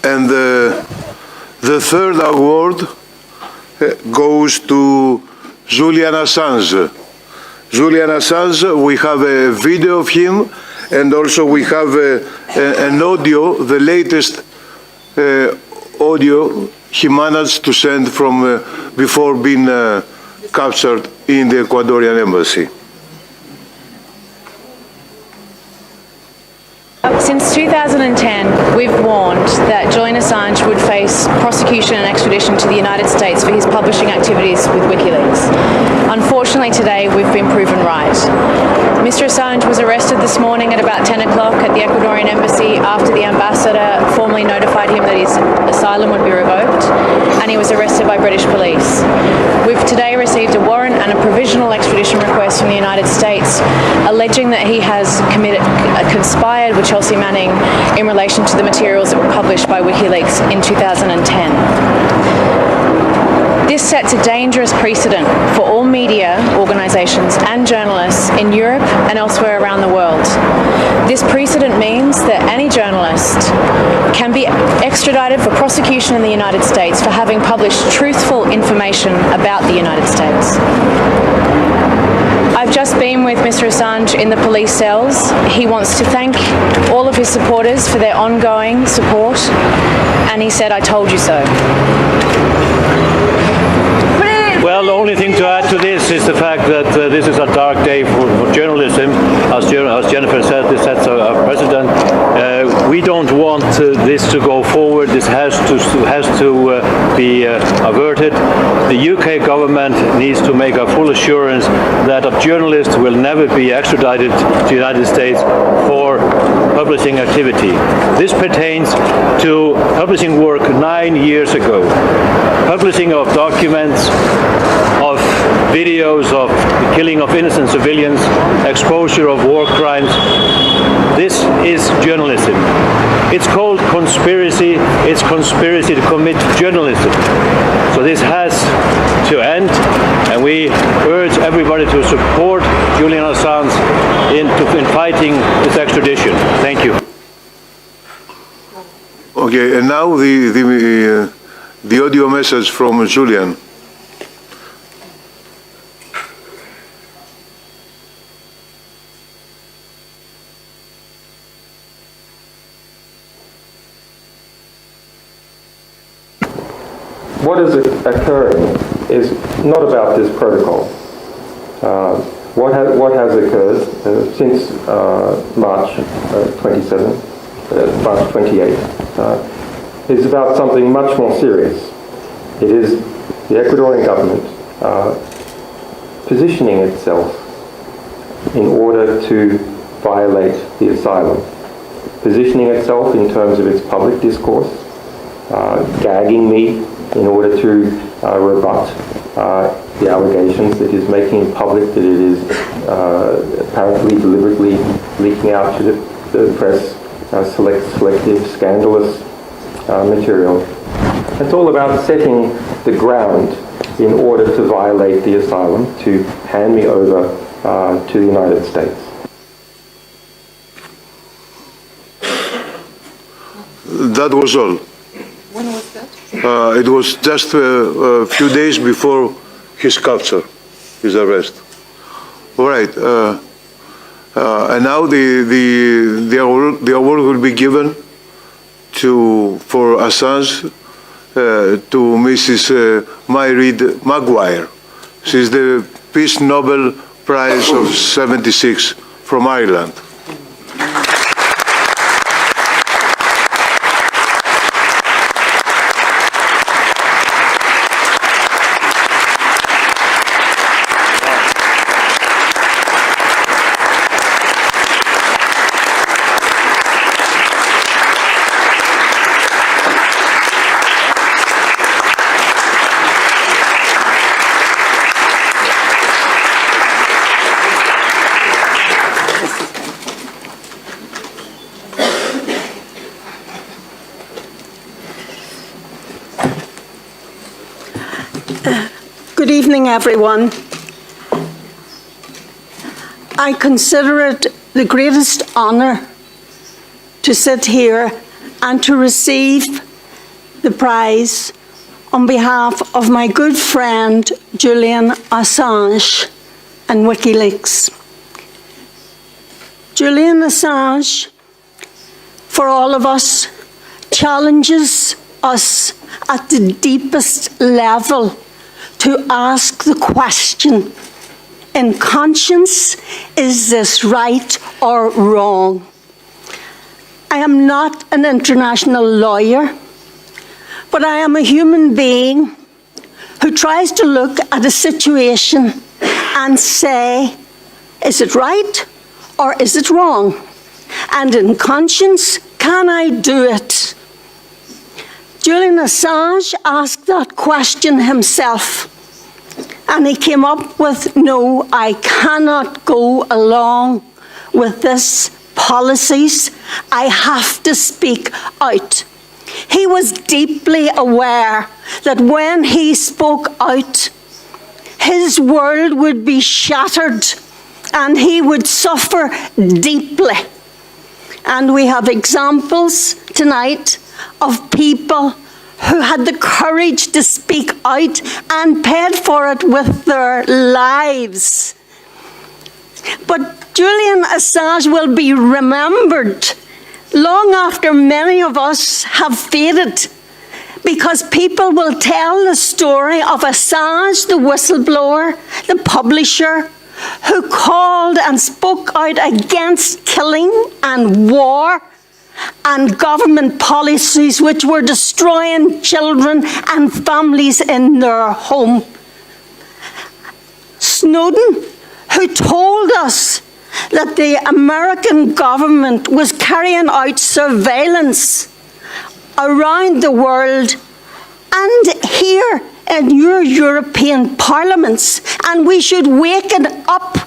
And the third award goes to Julian Assange. Julian Assange, we have a video of him, and also we have an audio, the latest audio he managed to send from before being captured in the Ecuadorian embassy. Since 2010, we've warned that Julian Assange would face prosecution and extradition to the United States for his publishing activities with WikiLeaks. Unfortunately, today we've been proven right. Mr. Assange was arrested this morning at about 10 o'clock at the Ecuadorian embassy after the ambassador formally notified him that his asylum would be revoked, and he was arrested by British police. We've today received a warrant and a provisional extradition request from the United States alleging that he has conspired with Chelsea Manning in relation to the materials that were published by WikiLeaks in 2010. This sets a dangerous precedent for all media organisations and journalists in Europe and elsewhere around the world. This precedent means that any journalist can be extradited for prosecution in the United States for having published truthful information about the United States. I've just been with Mr. Assange in the police cells. He wants to thank all of his supporters for their ongoing support, and he said, "I told you so." Well, the only thing to add to this is the fact that this is a dark day for journalism. As Jennifer said, this sets a precedent. We don't want this to go forward. This has to be averted. The UK government needs to make a full assurance that a journalist will never be extradited to the United States for publishing activity. This pertains to publishing work 9 years ago, publishing of documents, of videos of the killing of innocent civilians, exposure of war crimes. This is journalism. It's called conspiracy. It's conspiracy to commit journalism. So this has to end, and we urge everybody to support Julian Assange in fighting this extradition. Thank you. Okay, and now the audio message from Julian. What is occurring is not about this protocol. What has occurred since March 28 is about something much more serious. It is the Ecuadorian government positioning itself in order to violate the asylum, positioning itself in terms of its public discourse, gagging me in order to rebut the allegations that is making public that it is apparently deliberately leaking out to the press selective, scandalous material. It's all about setting the ground in order to violate the asylum, to hand me over to the United States. That was all. When was that? It was just a few days before his capture, his arrest. All right. And now the award will be given for Assange to Mrs. Mairead Maguire. She's the Peace Nobel Prize of '76 from Ireland. Good evening, everyone. I consider it the greatest honour to sit here and to receive the prize on behalf of my good friend Julian Assange and WikiLeaks. Julian Assange, for all of us, challenges us at the deepest level to ask the question, in conscience, is this right or wrong? I am not an international lawyer, but I am a human being who tries to look at a situation and say, is it right or is it wrong? And in conscience, can I do it? Julian Assange asked that question himself, and he came up with, no, I cannot go along with this policies. I have to speak out. He was deeply aware that when he spoke out, his world would be shattered and he would suffer deeply. And we have examples tonight of people who had the courage to speak out and paid for it with their lives. But Julian Assange will be remembered long after many of us have faded, because people will tell the story of Assange, the whistleblower, the publisher, who called and spoke out against killing and war and government policies which were destroying children and families in their home. Snowden, who told us that the American government was carrying out surveillance around the world and here in your European parliaments, and we should waken up,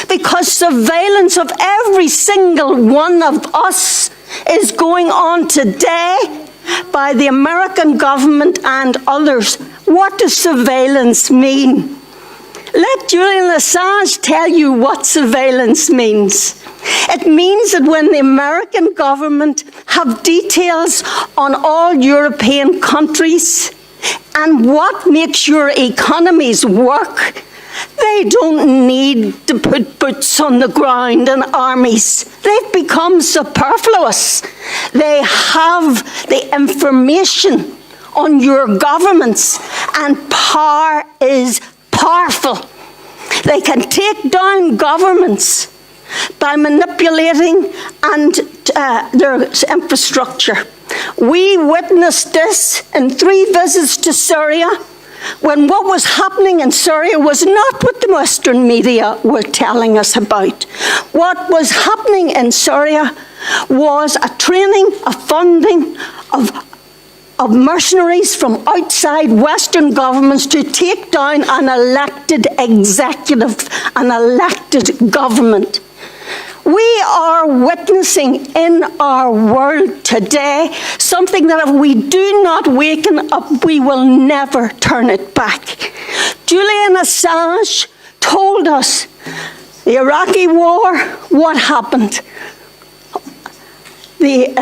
because surveillance of every single one of us is going on today by the American government and others. What does surveillance mean? Let Julian Assange tell you what surveillance means. It means that when the American government have details on all European countries and what makes your economies work, they don't need to put boots on the ground and armies. They've become superfluous. They have the information on your governments, and power is powerful. They can take down governments by manipulating their infrastructure. We witnessed this in 3 visits to Syria, when what was happening in Syria was not what the Western media were telling us about. What was happening in Syria was a training, a funding of mercenaries from outside Western governments to take down an elected executive, an elected government. We are witnessing in our world today something that if we do not waken up, we will never turn it back. Julian Assange told us the Iraqi war, what happened? The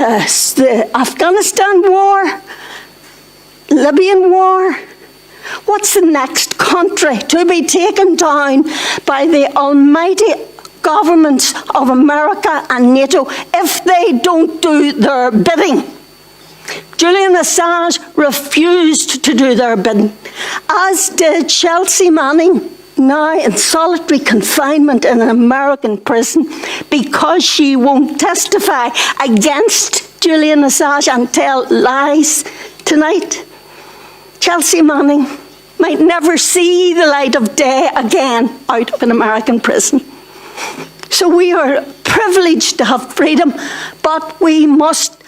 Afghanistan war, Libyan war. What's the next country to be taken down by the almighty governments of America and NATO if they don't do their bidding? Julian Assange refused to do their bidding, as did Chelsea Manning, now in solitary confinement in an American prison because she won't testify against Julian Assange and tell lies tonight. Chelsea Manning might never see the light of day again out of an American prison. So we are privileged to have freedom, but we must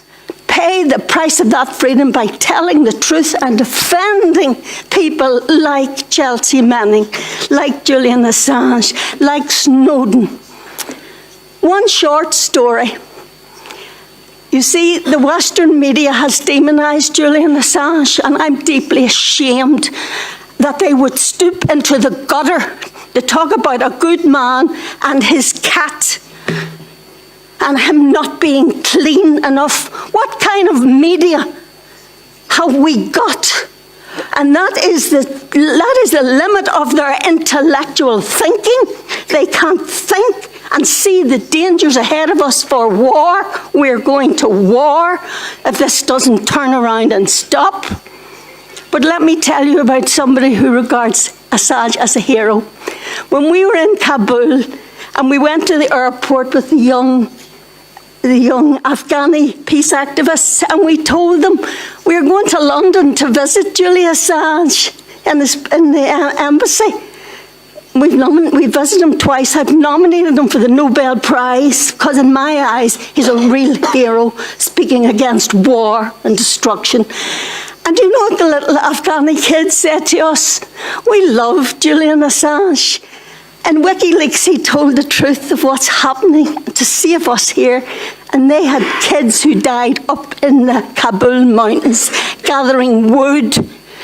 pay the price of that freedom by telling the truth and defending people like Chelsea Manning, like Julian Assange, like Snowden. One short story. You see, the Western media has demonized Julian Assange, and I'm deeply ashamed that they would stoop into the gutter to talk about a good man and his cat and him not being clean enough. What kind of media have we got? And that is the limit of their intellectual thinking. They can't think and see the dangers ahead of us for war. We're going to war if this doesn't turn around and stop. But let me tell you about somebody who regards Assange as a hero. When we were in Kabul and we went to the airport with the young Afghani peace activists, and we told them we were going to London to visit Julian Assange in the embassy. We visited him twice. I've nominated him for the Nobel Prize because in my eyes he's a real hero speaking against war and destruction. And do you know what the little Afghani kids said to us? We love Julian Assange. In WikiLeaks, he told the truth of what's happening to save us here. And they had kids who died up in the Kabul mountains, gathering wood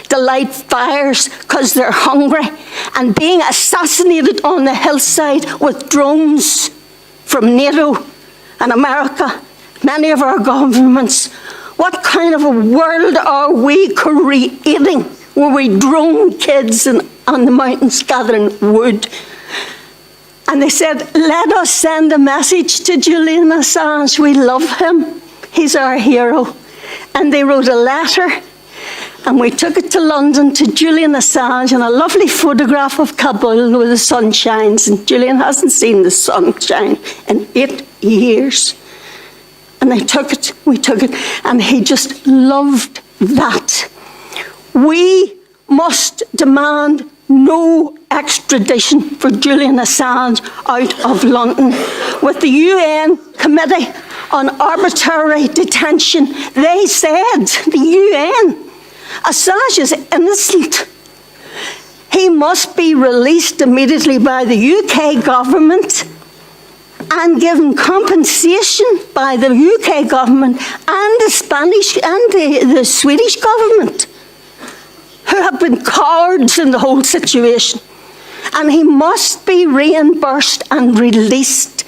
to light fires because they're hungry, and being assassinated on the hillside with drones from NATO and America, many of our governments. What kind of a world are we creating where we drone kids on the mountains gathering wood? And they said, let us send a message to Julian Assange. We love him. He's our hero. And they wrote a letter, and we took it to London to Julian Assange, and a lovely photograph of Kabul where the sun shines. And Julian hasn't seen the sunshine in 8 years. And we took it, and he just loved that. We must demand no extradition for Julian Assange out of London. With the UN Committee on Arbitrary Detention, they said, the UN, Assange is innocent. He must be released immediately by the UK government and given compensation by the UK government and the Spanish and the Swedish government, who have been cowards in the whole situation. And he must be reimbursed and released.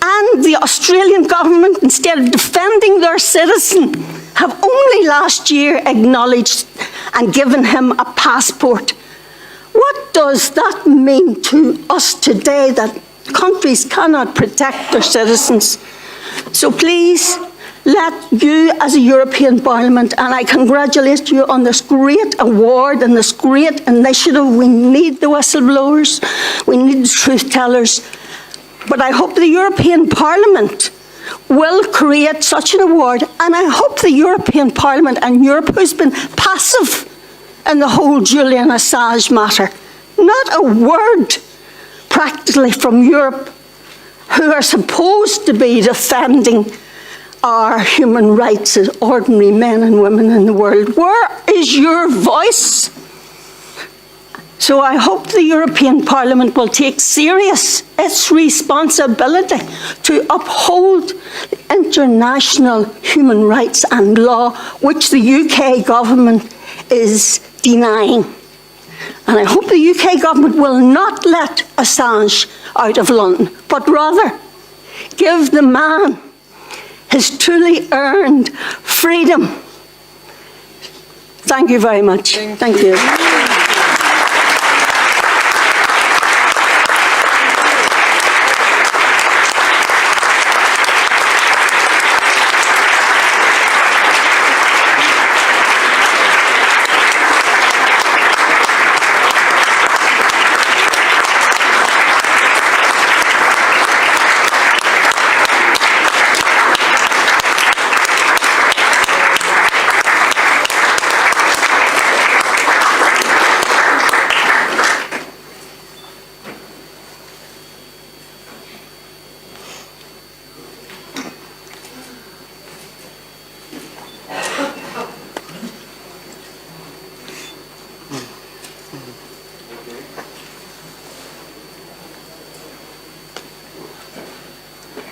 And the Australian government, instead of defending their citizen, have only last year acknowledged and given him a passport. What does that mean to us today, that countries cannot protect their citizens? So please, let you as a European Parliament, and I congratulate you on this great award and this great initiative. We need the whistleblowers, we need the truth tellers, but I hope the European Parliament will create such an award, and I hope the European Parliament and Europe, who's been passive in the whole Julian Assange matter, not a word practically from Europe, who are supposed to be defending our human rights as ordinary men and women in the world. Where is your voice? So I hope the European Parliament will take serious its responsibility to uphold international human rights and law, which the UK government is denying. And I hope the UK government will not let Assange out of London, but rather give the man his truly earned freedom. Thank you very much. Thank you.